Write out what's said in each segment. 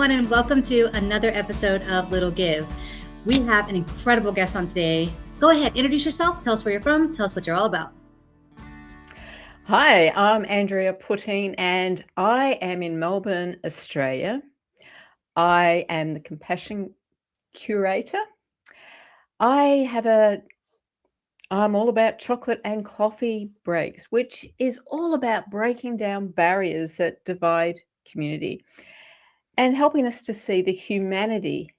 everyone, and welcome to another episode of Little Give. We have an incredible guest on today. Go ahead, introduce yourself, tell us where you're from, tell us what you're all about. Hi, I'm Andrea Putting, and I am in Melbourne, Australia. I am the compassion curator. I'm all about chocolate and coffee breaks, which is all about breaking down barriers that divide community and helping us to see the humanity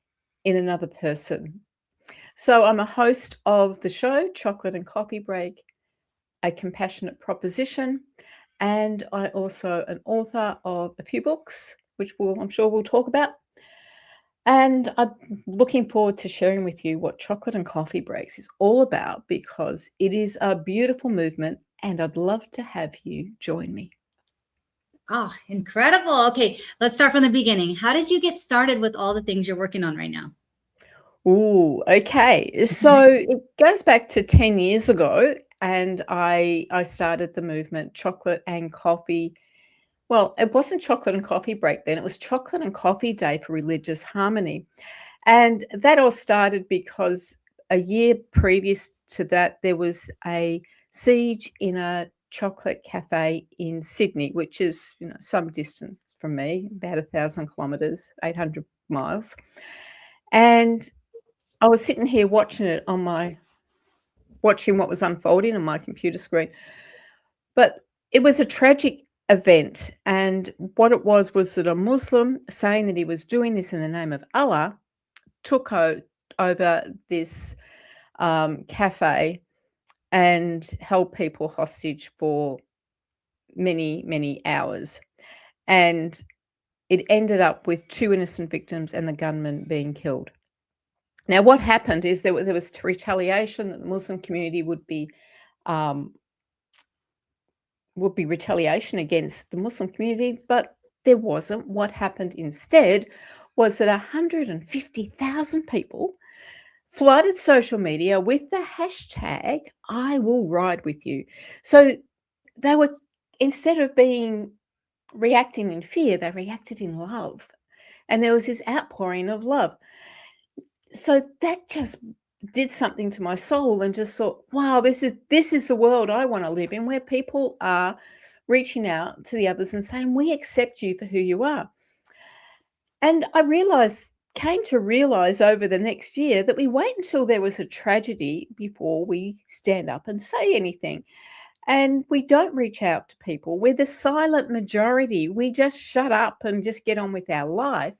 in another person. So I'm a host of the show, Chocolate and Coffee Break, a compassionate proposition, and I also an author of a few books, which I'm sure we'll talk about. And I'm looking forward to sharing with you what Chocolate and Coffee Breaks is all about, because it is a beautiful movement and I'd love to have you join me. Oh, incredible. Okay, let's start from the beginning. How did you get started with all the things you're working on right now? Ooh, okay. So it goes back to 10 years ago, and I started the movement Chocolate and Coffee. Well, it wasn't Chocolate and Coffee Break then, it was Chocolate and Coffee Day for Religious Harmony. And that all started because a year previous to that, there was a siege in a chocolate cafe in Sydney, which is, some distance from me, about 1,000 kilometres, 800 miles. And I was sitting here watching what was unfolding on my computer screen. But it was a tragic event, and what it was that a Muslim, saying that he was doing this in the name of Allah, took over this cafe and held people hostage for many, many hours. And it ended up with 2 innocent victims and the gunman being killed. Now, what happened is there was retaliation, that the Muslim community would be retaliation against the Muslim community, but there wasn't. What happened instead was that 150,000 people flooded social media with the hashtag "I will ride with you." So they were, instead of reacting in fear, they reacted in love. And there was this outpouring of love. So that just did something to my soul, and just thought, wow, this is the world I want to live in, where people are reaching out to the others and saying, we accept you for who you are. And I came to realize over the next year that we wait until there was a tragedy before we stand up and say anything. And we don't reach out to people. We're the silent majority. We just shut up and just get on with our life.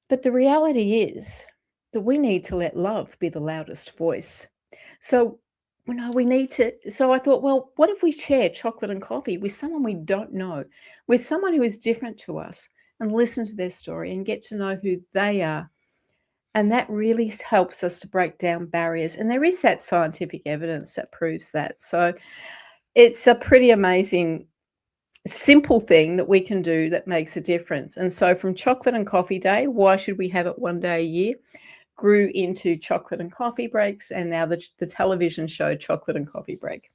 But the reality is that we need to let love be the loudest voice. So, we need to. So I thought, well, what if we share chocolate and coffee with someone we don't know, with someone who is different to us, and listen to their story and get to know who they are? And that really helps us to break down barriers. And there is that scientific evidence that proves that. So it's a pretty amazing, simple thing that we can do that makes a difference. And so from Chocolate and Coffee Day, why should we have it one day a year, grew into Chocolate and Coffee Breaks, and now the television show Chocolate and Coffee Break.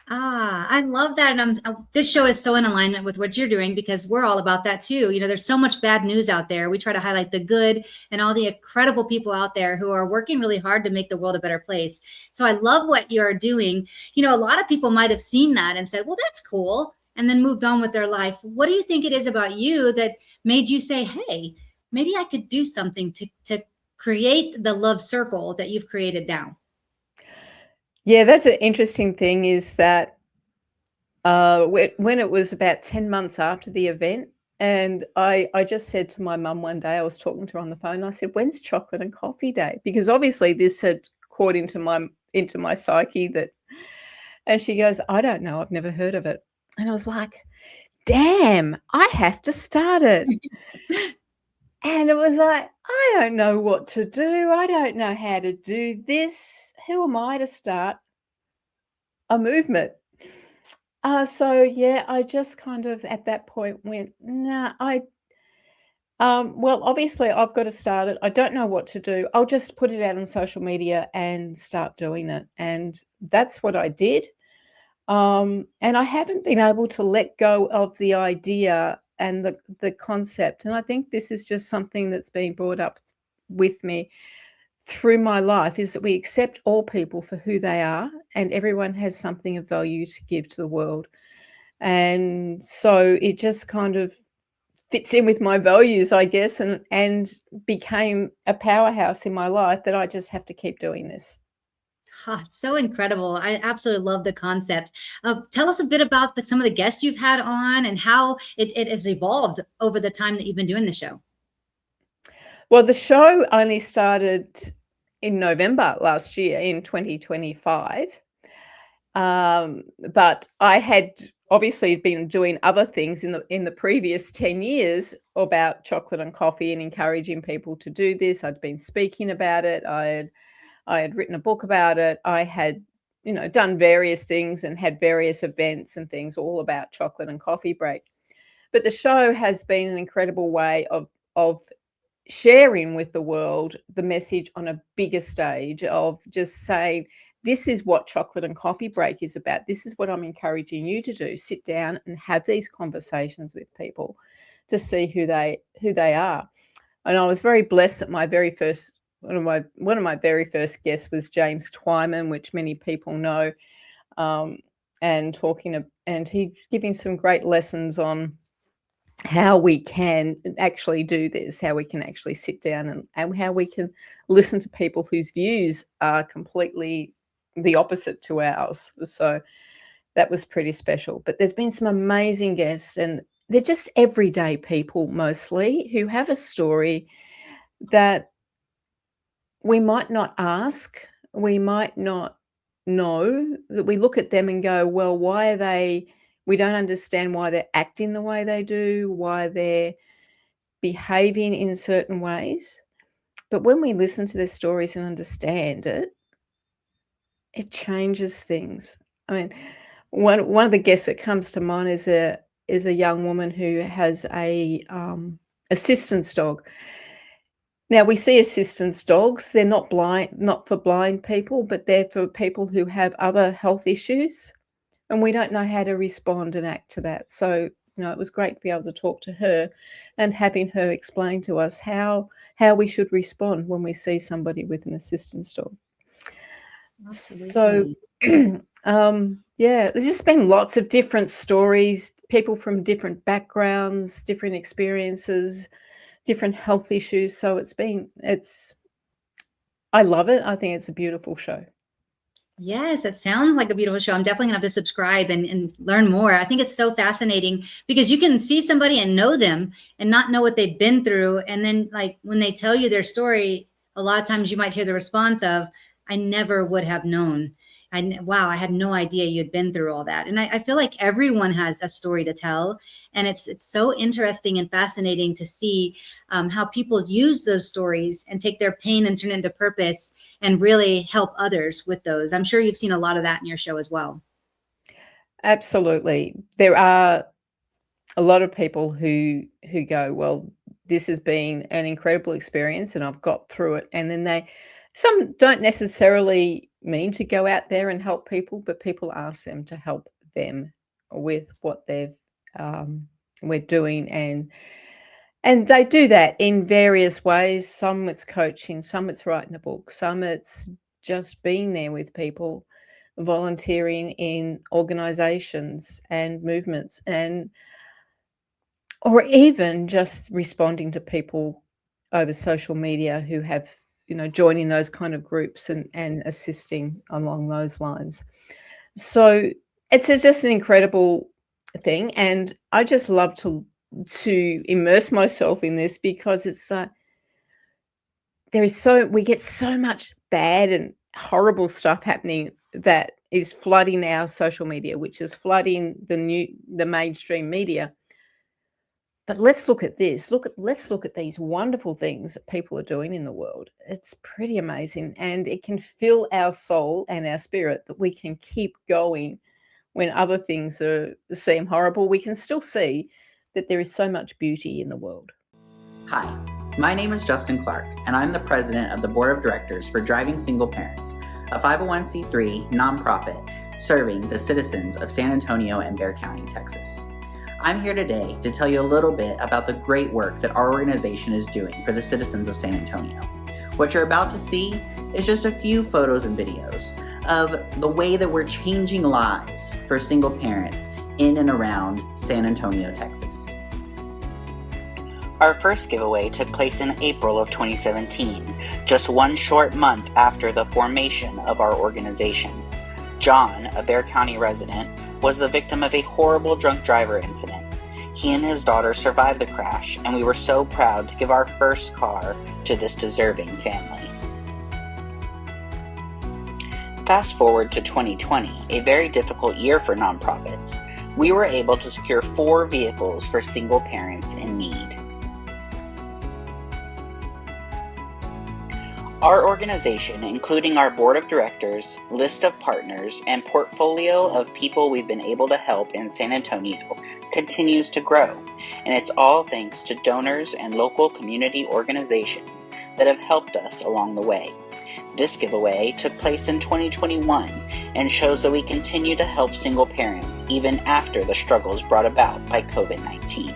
I love that. And this show is so in alignment with what you're doing, because we're all about that too. There's so much bad news out there. We try to highlight the good and all the incredible people out there who are working really hard to make the world a better place. So I love what you're doing. A lot of people might have seen that and said, well, that's cool, and then moved on with their life. What do you think it is about you that made you say, hey, maybe I could do something to create the love circle that you've created now? Yeah, that's an interesting thing, is that when it was about 10 months after the event, and I just said to my mum one day, I was talking to her on the phone, I said, when's Chocolate and Coffee Day? Because obviously this had caught into my psyche, and she goes, I don't know, I've never heard of it. And I was like, damn, I have to start it. And it was like, I don't know what to do. I don't know how to do this. Who am I to start a movement? So yeah, I just kind of at that point went, nah, well, obviously I've got to start it. I don't know what to do. I'll just put it out on social media and start doing it. And that's what I did. And I haven't been able to let go of the idea and the concept. And I think this is just something that's been brought up with me through my life, is that we accept all people for who they are, and everyone has something of value to give to the world. And so it just kind of fits in with my values, I guess, and became a powerhouse in my life that I just have to keep doing this. It's so incredible. I absolutely love the concept. Tell us a bit about some of the guests you've had on and how it has evolved over the time that you've been doing the show. Well, the show only started in November last year, in 2025. But I had obviously been doing other things in the previous 10 years about chocolate and coffee and encouraging people to do this. I'd been speaking about it. I had written a book about it. I had, done various things and had various events and things all about chocolate and coffee break. But the show has been an incredible way of sharing with the world the message on a bigger stage, of just saying, this is what chocolate and coffee break is about. This is what I'm encouraging you to do. Sit down and have these conversations with people to see who they are. And I was very blessed that one of my very first guests was James Twyman, which many people know, and he's giving some great lessons on how we can actually do this, how we can actually sit down and how we can listen to people whose views are completely the opposite to ours. So that was pretty special. But there's been some amazing guests, and they're just everyday people mostly, who have a story that we might not ask, we might not know, that we look at them and go, well, we don't understand why they're acting the way they do, why they're behaving in certain ways. But when we listen to their stories and understand it, it changes things. I mean, one of the guests that comes to mind is a young woman who has a assistance dog. Now, we see assistance dogs. They're not for blind people, but they're for people who have other health issues, and we don't know how to respond and act to that. So, it was great to be able to talk to her and having her explain to us how we should respond when we see somebody with an assistance dog. Absolutely. So, there's just been lots of different stories, people from different backgrounds, different experiences, different health issues. So I love it. I think it's a beautiful show. Yes, it sounds like a beautiful show. I'm definitely gonna have to subscribe and learn more. I think it's so fascinating because you can see somebody and know them and not know what they've been through. And then, like, when they tell you their story, a lot of times you might hear the response of, I never would have known. Wow, I had no idea you had been through all that. And I feel like everyone has a story to tell. And it's so interesting and fascinating to see how people use those stories and take their pain and turn it into purpose and really help others with those. I'm sure you've seen a lot of that in your show as well. Absolutely. There are a lot of people who go, well, this has been an incredible experience and I've got through it. And then some don't necessarily mean to go out there and help people, but people ask them to help them with what we're doing, and they do that in various ways. Some it's coaching, some it's writing a book, some it's just being there with people, volunteering in organizations and movements, or even just responding to people over social media who have, joining those kind of groups and assisting along those lines. So it's just an incredible thing. And I just love to immerse myself in this because it's we get so much bad and horrible stuff happening that is flooding our social media, which is flooding the mainstream media. But let's look at this. Let's look at these wonderful things that people are doing in the world. It's pretty amazing, and it can fill our soul and our spirit that we can keep going when other things seem horrible. We can still see that there is so much beauty in the world. Hi, my name is Justin Clark, and I'm the president of the board of directors for Driving Single Parents, a 501c3 nonprofit serving the citizens of San Antonio and Bexar County, Texas. I'm here today to tell you a little bit about the great work that our organization is doing for the citizens of San Antonio. What you're about to see is just a few photos and videos of the way that we're changing lives for single parents in and around San Antonio, Texas. Our first giveaway took place in April of 2017, just one short month after the formation of our organization. John, a Bexar County resident, was the victim of a horrible drunk driver incident. He and his daughter survived the crash, and we were so proud to give our first car to this deserving family. Fast forward to 2020, a very difficult year for nonprofits. We were able to secure 4 vehicles for single parents in need. Our organization, including our board of directors, list of partners, and portfolio of people we've been able to help in San Antonio, continues to grow, and it's all thanks to donors and local community organizations that have helped us along the way. This giveaway took place in 2021 and shows that we continue to help single parents even after the struggles brought about by COVID-19.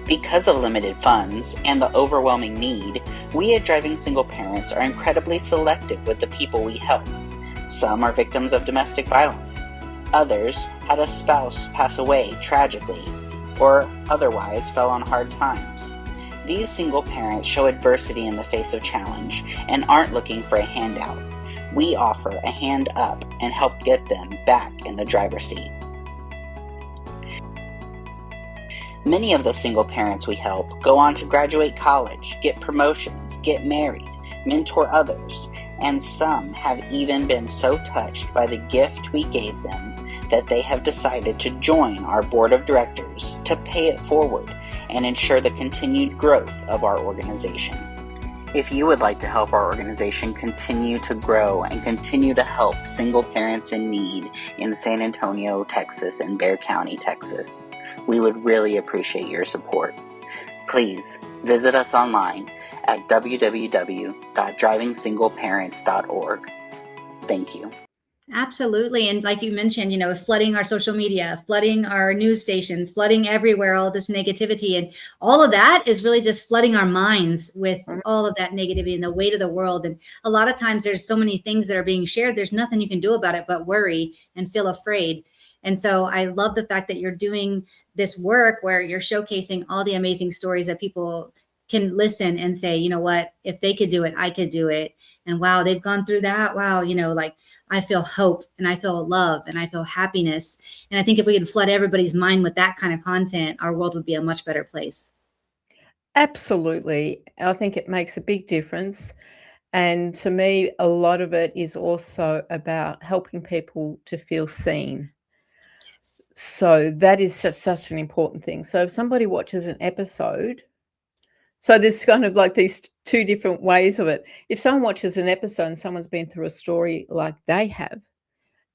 Because of limited funds and the overwhelming need, we at Driving Single Parents are incredibly selective with the people we help. Some are victims of domestic violence. Others had a spouse pass away tragically or otherwise fell on hard times. These single parents show adversity in the face of challenge and aren't looking for a handout. We offer a hand up and help get them back in the driver's seat. Many of the single parents we help go on to graduate college, get promotions, get married, mentor others, and some have even been so touched by the gift we gave them that they have decided to join our board of directors to pay it forward and ensure the continued growth of our organization. If you would like to help our organization continue to grow and continue to help single parents in need in San Antonio, Texas, and Bexar County, Texas, we would really appreciate your support. Please visit us online at www.drivingsingleparents.org. Thank you. Absolutely. And like you mentioned, flooding our social media, flooding our news stations, flooding everywhere, all this negativity. And all of that is really just flooding our minds with all of that negativity and the weight of the world. And a lot of times there's so many things that are being shared. There's nothing you can do about it but worry and feel afraid. And so I love the fact that you're doing this work where you're showcasing all the amazing stories that people can listen and say, you know what, if they could do it, I could do it. And wow, they've gone through that. Wow, like I feel hope and I feel love and I feel happiness. And I think if we could flood everybody's mind with that kind of content, our world would be a much better place. Absolutely. I think it makes a big difference. And to me, a lot of it is also about helping people to feel seen. So that is such an important thing. So if somebody watches an episode, so there's kind of like these 2 different ways of it. If someone watches an episode and someone's been through a story like they have,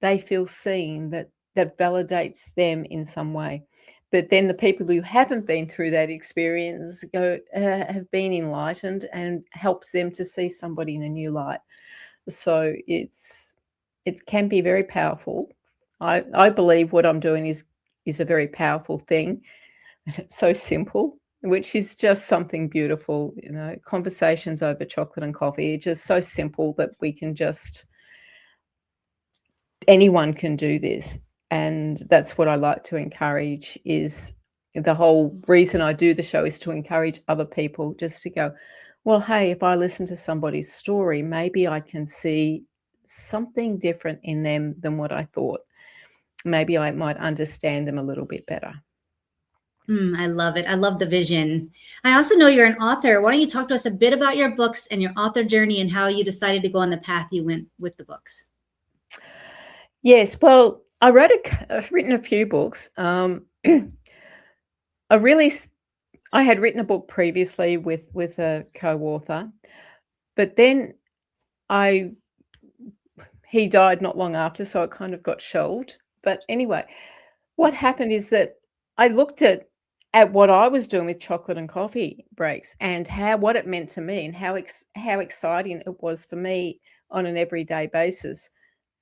they feel seen, that validates them in some way. But then the people who haven't been through that experience have been enlightened and helps them to see somebody in a new light. So it can be very powerful. I believe what I'm doing is a very powerful thing. And it's so simple, which is just something beautiful. Conversations over chocolate and coffee are just so simple that anyone can do this. And that's what I like to encourage. Is the whole reason I do the show is to encourage other people just to go, well, hey, if I listen to somebody's story, maybe I can see something different in them than what I thought. Maybe I might understand them a little bit better. I love it. I love the vision. I also know you're an author. Why don't you talk to us a bit about your books and your author journey and how you decided to go on the path you went with the books? Yes, well, I've written a few books. I had written a book previously with a co-author, but then he died not long after, so it kind of got shelved. But anyway, what happened is that I looked at what I was doing with chocolate and coffee breaks and what it meant to me and how exciting it was for me on an everyday basis.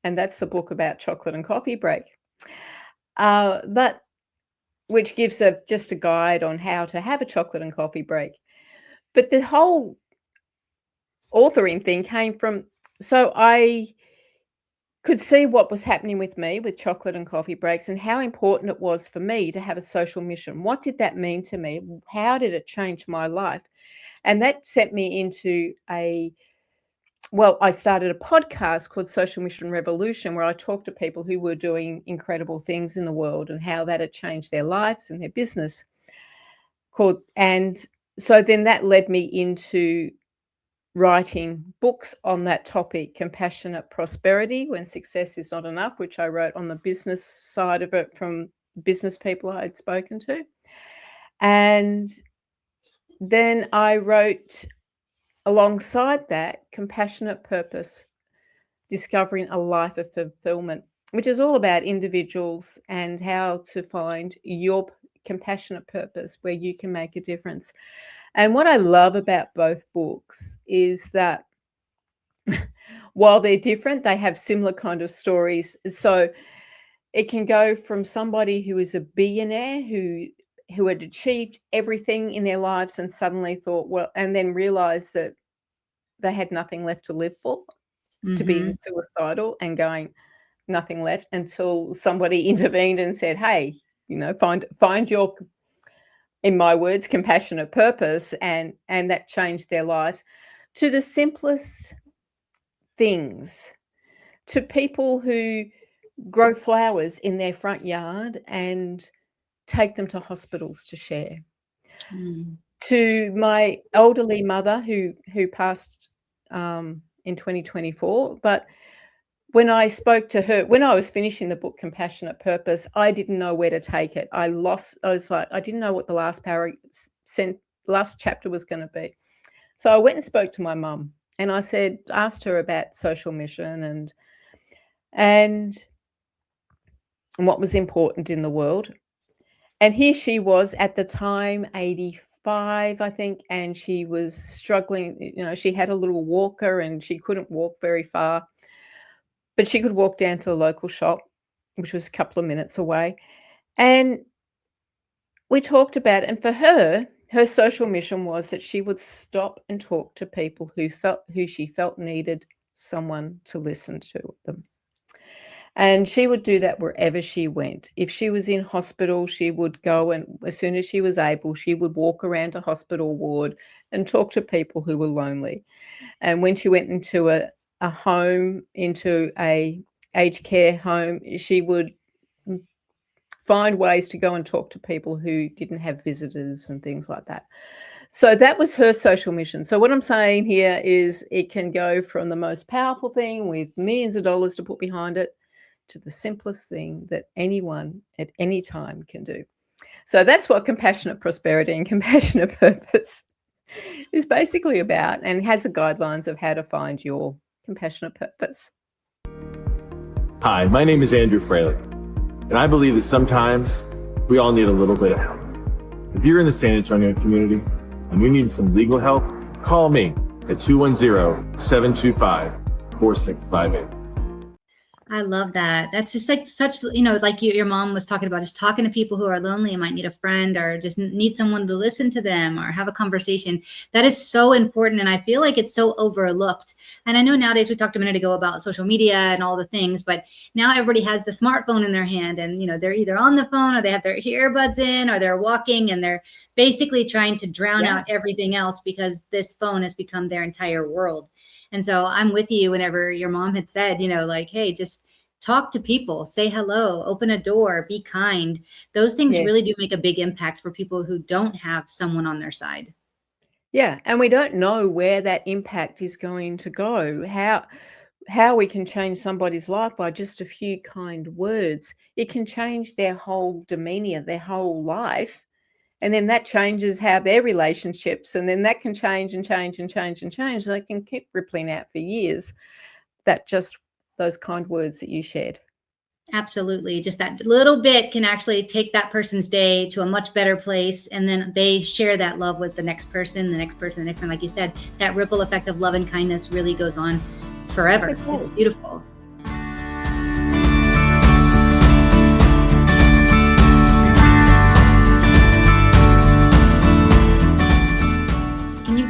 And that's the book about chocolate and coffee break. But which gives just a guide on how to have a chocolate and coffee break. But the whole authoring thing came from, so I could see what was happening with me with chocolate and coffee breaks and how important it was for me to have a social mission. What did that mean to me? How did it change my life? And that sent me into I started a podcast called Social Mission Revolution, where I talked to people who were doing incredible things in the world and how that had changed their lives and their business. And so then that led me into writing books on that topic, Compassionate Prosperity, When Success is Not Enough, which I wrote on the business side of it from business people I had spoken to. And then I wrote alongside that, Compassionate Purpose, Discovering a Life of Fulfillment, which is all about individuals and how to find your compassionate purpose where you can make a difference. And what I love about both books is that while they're different, they have similar kind of stories. So it can go from somebody who is a billionaire who had achieved everything in their lives and suddenly thought, well, and then realized that they had nothing left to live for, to being suicidal and going, nothing left, until somebody intervened and said, hey, find your, in my words, compassionate purpose, and that changed their lives, to the simplest things, to people who grow flowers in their front yard and take them to hospitals to share, to my elderly mother who passed in 2024. But when I spoke to her, when I was finishing the book Compassionate Purpose, I didn't know where to take it. I was like, I didn't know what the last chapter was going to be. So I went and spoke to my mum, and I asked her about social mission and what was important in the world. And here she was at the time, 85, I think, and she was struggling. She had a little walker and she couldn't walk very far, but she could walk down to the local shop, which was a couple of minutes away. And we talked about it. And for her social mission was that she would stop and talk to people who she felt needed someone to listen to them. And she would do that wherever she went. If she was in hospital, she would go, and as soon as she was able, she would walk around a hospital ward and talk to people who were lonely. And when she went into a home, into a aged care home, she would find ways to go and talk to people who didn't have visitors and things like that. So that was her social mission. So what I'm saying here is it can go from the most powerful thing with millions of dollars to put behind it to the simplest thing that anyone at any time can do. So that's what Compassionate Prosperity and Compassionate Purpose is basically about, and has the guidelines of how to find your compassionate purpose. Hi, my name is Andrew Fraley, and I believe that sometimes we all need a little bit of help. If you're in the San Antonio community and you need some legal help, call me at 210-725-4658. I love that. That's just like such, like your mom was talking about, just talking to people who are lonely and might need a friend or just need someone to listen to them or have a conversation. That is so important. And I feel like it's so overlooked. And I know nowadays, we talked a minute ago about social media and all the things, but now everybody has the smartphone in their hand, and, they're either on the phone or they have their earbuds in, or they're walking, and they're basically trying to drown out everything else because this phone has become their entire world. And so I'm with you whenever your mom had said, like, hey, just talk to people, say hello, open a door, be kind. Those things really do make a big impact for people who don't have someone on their side. Yeah. And we don't know where that impact is going to go, how we can change somebody's life by just a few kind words. It can change their whole demeanor, their whole life. And then that changes how their relationships, and then that can change and change and change and change. They can keep rippling out for years. That just those kind words that you shared. Absolutely. Just that little bit can actually take that person's day to a much better place. And then they share that love with the next person, the next person, the next one. Like you said, that ripple effect of love and kindness really goes on forever. It's beautiful.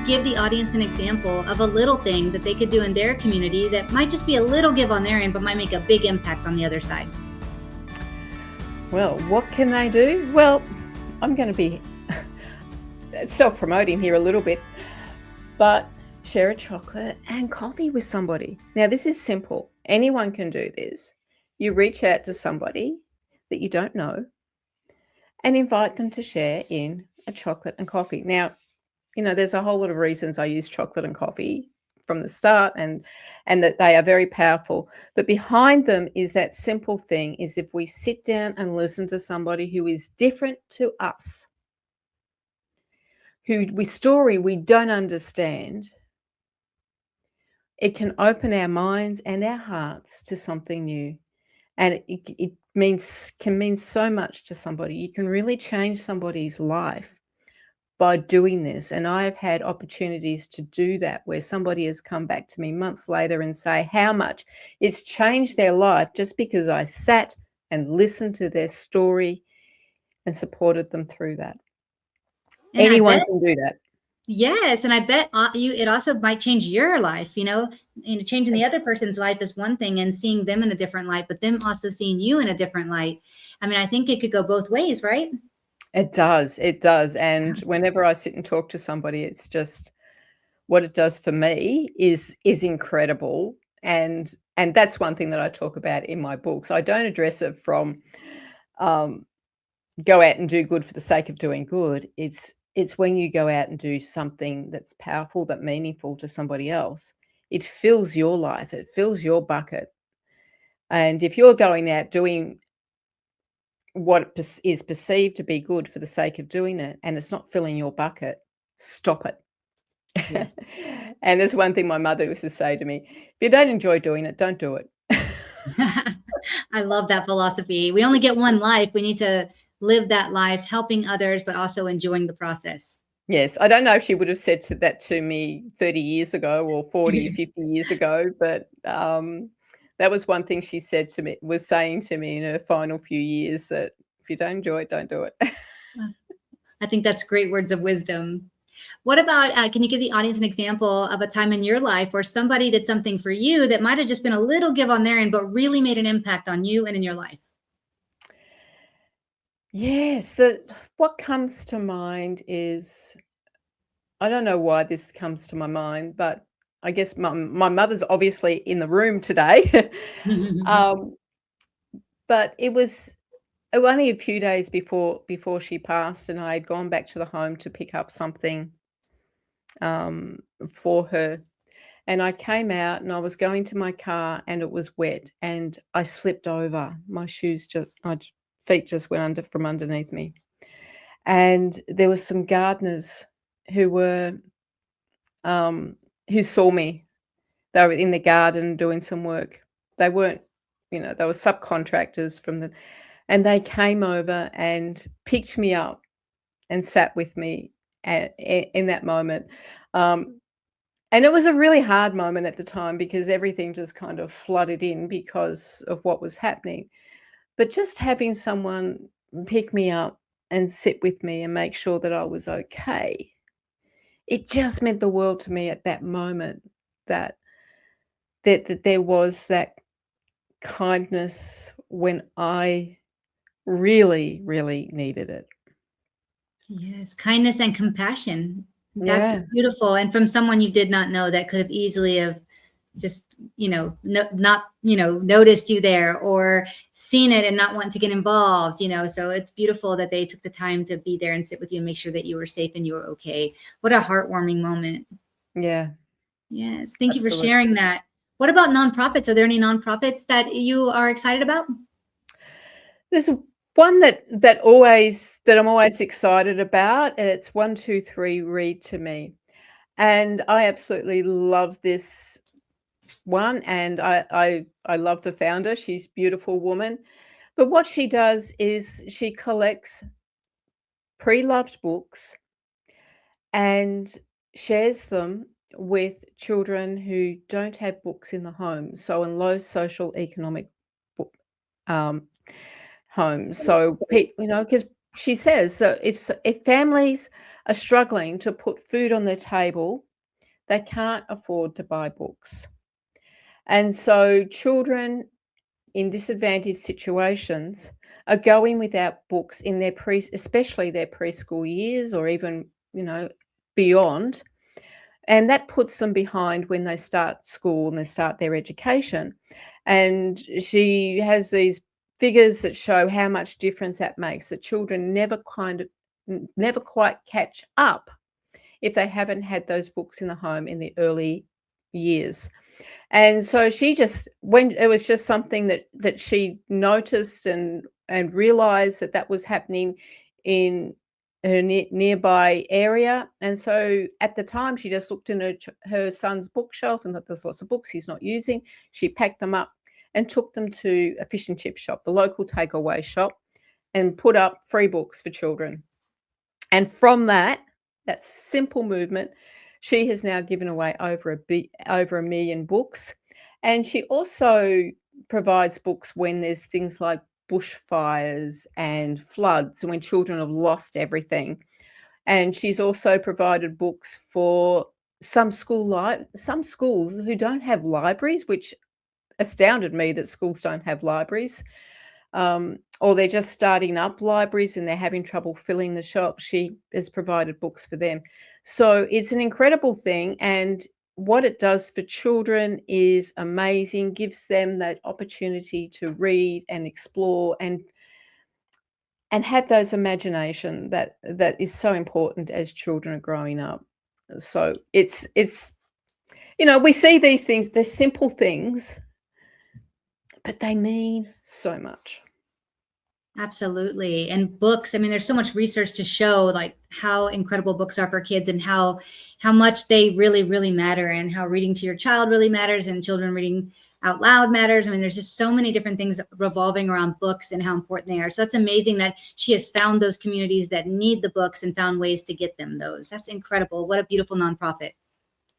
give the audience an example of a little thing that they could do in their community that might just be a little give on their end, but might make a big impact on the other side? Well, what can they do? Well, I'm going to be self-promoting here a little bit, but share a chocolate and coffee with somebody. Now, this is simple. Anyone can do this. You reach out to somebody that you don't know and invite them to share in a chocolate and coffee. Now, there's a whole lot of reasons I use chocolate and coffee from the start, and that they are very powerful. But behind them is that simple thing, is if we sit down and listen to somebody who is different to us, whose story we don't understand, it can open our minds and our hearts to something new. And it can mean so much to somebody. You can really change somebody's life by doing this. And I've had opportunities to do that, where somebody has come back to me months later and say how much it's changed their life just because I sat and listened to their story and supported them through that. And anyone can do that. Yes, and I bet it also might change your life. Changing the other person's life is one thing, and seeing them in a different light, but them also seeing you in a different light. I mean, I think it could go both ways, right? It does. And whenever I sit and talk to somebody, it's just what it does for me is incredible. And that's one thing that I talk about in my books. I don't address it from go out and do good for the sake of doing good. It's when you go out and do something that's powerful, that's meaningful to somebody else. It fills your life. It fills your bucket. And if you're going out doing what is perceived to be good for the sake of doing it, and it's not filling your bucket, stop it. Yes. And there's one thing my mother used to say to me: if you don't enjoy doing it, don't do it. I love that philosophy. We only get one life. We need to live that life, helping others, but also enjoying the process. Yes, I don't know if she would have said that to me 30 years ago or 40, 50 years ago, but that was one thing she was saying to me in her final few years, that if you don't enjoy it, don't do it. I think that's great words of wisdom. What about, can you give the audience an example of a time in your life where somebody did something for you that might have just been a little give on their end, but really made an impact on you and in your life? Yes, what comes to mind is, I don't know why this comes to my mind, but I guess my mother's obviously in the room today. But it was only a few days before she passed, and I had gone back to the home to pick up something for her. And I came out and I was going to my car, and it was wet, and I slipped over. My feet just went from underneath me. And there were some gardeners who saw me. They were in the garden doing some work. They weren't, they were subcontractors and they came over and picked me up and sat with me in that moment. And it was a really hard moment at the time, because everything just kind of flooded in because of what was happening. But just having someone pick me up and sit with me and make sure that I was okay, it just meant the world to me at that moment, that there was that kindness when I really, really needed it. Yes, kindness and compassion. That's Yeah. beautiful. And from someone you did not know, that could have easily have just, not, noticed you there or seen it and not want to get involved, so it's beautiful that they took the time to be there and sit with you and make sure that you were safe and you were okay. What a heartwarming moment. Yeah. Yes. Thank you for Absolutely. sharing that. What about nonprofits? Are there any nonprofits that you are excited about? There's one that I'm always excited about, and it's 123 Read to Me. And I absolutely love this one, and I love the founder. She's a beautiful woman. But what she does is she collects pre-loved books and shares them with children who don't have books in the home, so in low social economic book, homes. So, because she says, so if families are struggling to put food on their table, they can't afford to buy books. And so children in disadvantaged situations are going without books in their especially their preschool years, or even, beyond. And that puts them behind when they start school and they start their education. And she has these figures that show how much difference that makes, that children never quite catch up if they haven't had those books in the home in the early years. And so when it was just something that she noticed and realized that was happening in her nearby area. And so at the time, she just looked in her son's bookshelf and thought, there's lots of books he's not using. She packed them up and took them to a fish and chip shop, the local takeaway shop, and put up free books for children. And from that simple movement, she has now given away over 1 million books. And she also provides books when there's things like bushfires and floods, and when children have lost everything. And she's also provided books for some schools who don't have libraries, which astounded me that schools don't have libraries. Or they're just starting up libraries and they're having trouble filling the shelves. She has provided books for them. So it's an incredible thing. And what it does for children is amazing, gives them that opportunity to read and explore and have those imagination that is so important as children are growing up. So it's we see these things, they're simple things, but they mean so much. Absolutely. And books, I mean, there's so much research to show like how incredible books are for kids, and how much they really, really matter, and how reading to your child really matters, and children reading out loud matters. I mean, there's just so many different things revolving around books and how important they are. So that's amazing that she has found those communities that need the books and found ways to get them those. That's incredible. What a beautiful nonprofit.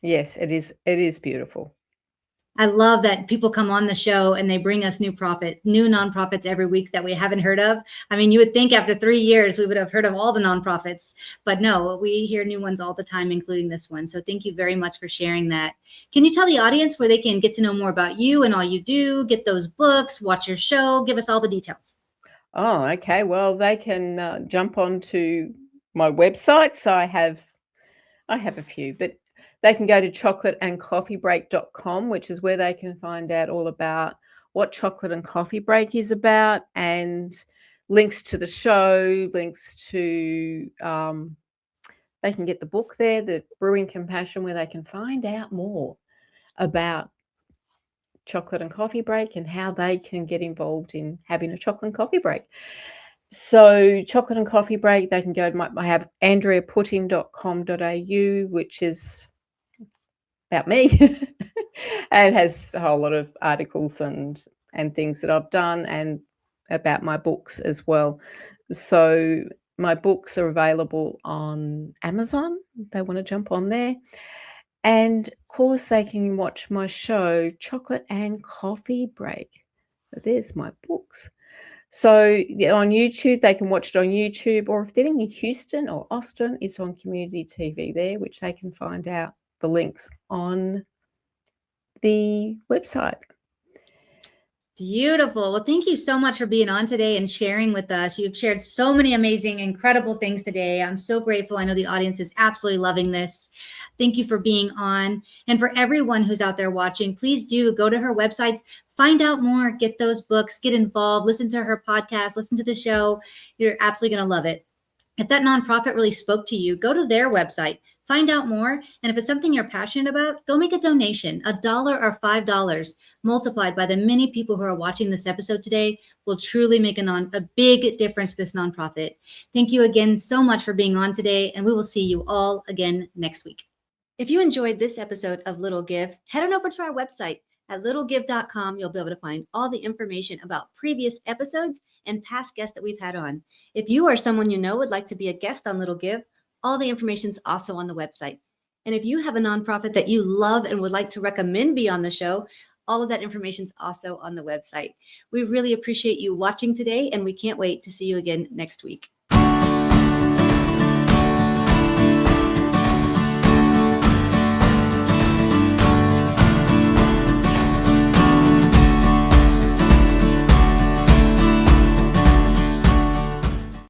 Yes, it is. It is beautiful. I love that people come on the show and they bring us new nonprofits every week that we haven't heard of. I mean, you would think after 3 years, we would have heard of all the nonprofits, but no, we hear new ones all the time, including this one. So thank you very much for sharing that. Can you tell the audience where they can get to know more about you and all you do, get those books, watch your show, give us all the details? Oh, okay. Well, they can jump onto my website. So I have a few, but they can go to chocolateandcoffeebreak.com, which is where they can find out all about what Chocolate and Coffee Break is about, and links to the show, links to, they can get the book there, the Brewing Compassion, where they can find out more about Chocolate and Coffee Break and how they can get involved in having a chocolate and coffee break. So Chocolate and Coffee Break, they can go to I have andreaputting.com.au, which is about me and has a whole lot of articles and things that I've done, and about my books as well. So my books are available on Amazon if they want to jump on there. And of course, they can watch my show, Chocolate and Coffee Break. So there's my books. So on YouTube, they can watch it on YouTube, or if they're in Houston or Austin, it's on community TV there, which they can find out the links on the website. Beautiful. Well, thank you so much for being on today and sharing with us. You've shared so many amazing, incredible things today. I'm so grateful. I know the audience is absolutely loving this. Thank you for being on. And for everyone who's out there watching, please do go to her websites, find out more, get those books, get involved, listen to her podcast, listen to the show. You're absolutely going to love it. If that nonprofit really spoke to you, go to their website, find out more. And if it's something you're passionate about, go make a donation. $1 or $5 multiplied by the many people who are watching this episode today will truly make a big difference to this nonprofit. Thank you again so much for being on today, and we will see you all again next week. If you enjoyed this episode of Little Give, head on over to our website. At littlegive.com, you'll be able to find all the information about previous episodes and past guests that we've had on. If you or someone you know would like to be a guest on Little Give, all the information is also on the website. And if you have a nonprofit that you love and would like to recommend be on the show, all of that information is also on the website. We really appreciate you watching today, and we can't wait to see you again next week.